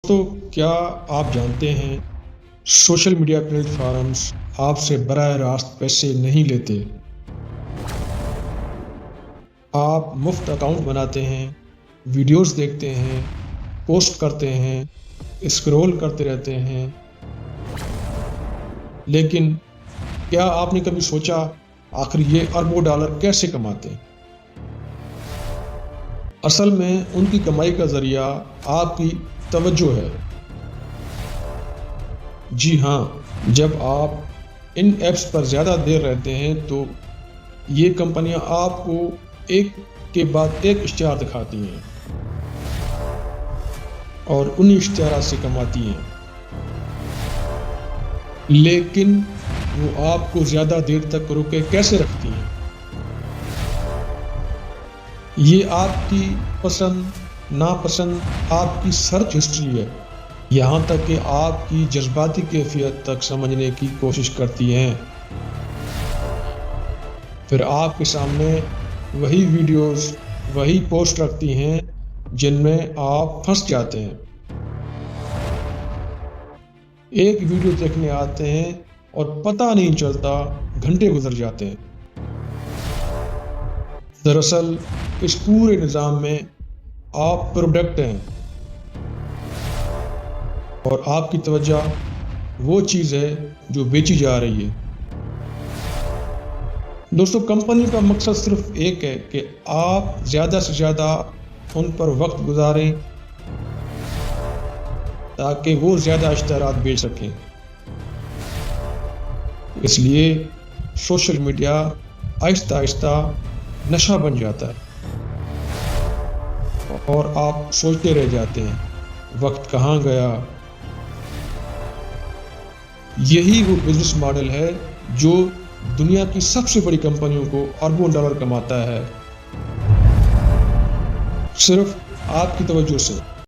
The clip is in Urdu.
دوستو، کیا آپ جانتے ہیں سوشل میڈیا پلیٹ فارمز آپ سے براہ راست پیسے نہیں لیتے۔ آپ مفت اکاؤنٹ بناتے ہیں، ویڈیوز دیکھتے ہیں، پوسٹ کرتے ہیں، اسکرول کرتے رہتے ہیں، لیکن کیا آپ نے کبھی سوچا آخر یہ اربوں ڈالر کیسے کماتے ہیں؟ اصل میں ان کی کمائی کا ذریعہ آپ کی توجہ ہے۔ جی ہاں، جب آپ ان ایپس پر زیادہ دیر رہتے ہیں تو یہ کمپنیاں آپ کو ایک کے بعد ایک اشتہار دکھاتی ہیں اور انہی اشتہارات سے کماتی ہیں، لیکن وہ آپ کو زیادہ دیر تک روکے کیسے رکھتی ہیں؟ یہ آپ کی پسند ناپسند، آپ کی سرچ ہسٹری ہے، یہاں تک کہ آپ کی جذباتی کیفیت تک سمجھنے کی کوشش کرتی ہیں۔ پھر آپ کے سامنے وہی ویڈیوز، وہی پوسٹ رکھتی ہیں جن میں آپ پھنس جاتے ہیں۔ ایک ویڈیو دیکھنے آتے ہیں اور پتہ نہیں چلتا گھنٹے گزر جاتے ہیں۔ دراصل اس پورے نظام میں آپ پروڈکٹ ہیں اور آپ کی توجہ وہ چیز ہے جو بیچی جا رہی ہے۔ دوستو، کمپنی کا مقصد صرف ایک ہے کہ آپ زیادہ سے زیادہ ان پر وقت گزاریں تاکہ وہ زیادہ اشتہارات بیچ سکیں۔ اس لیے سوشل میڈیا آہستہ آہستہ نشہ بن جاتا ہے اور آپ سوچتے رہ جاتے ہیں وقت کہاں گیا۔ یہی وہ بزنس ماڈل ہے جو دنیا کی سب سے بڑی کمپنیوں کو اربوں ڈالر کماتا ہے، صرف آپ کی توجہ سے۔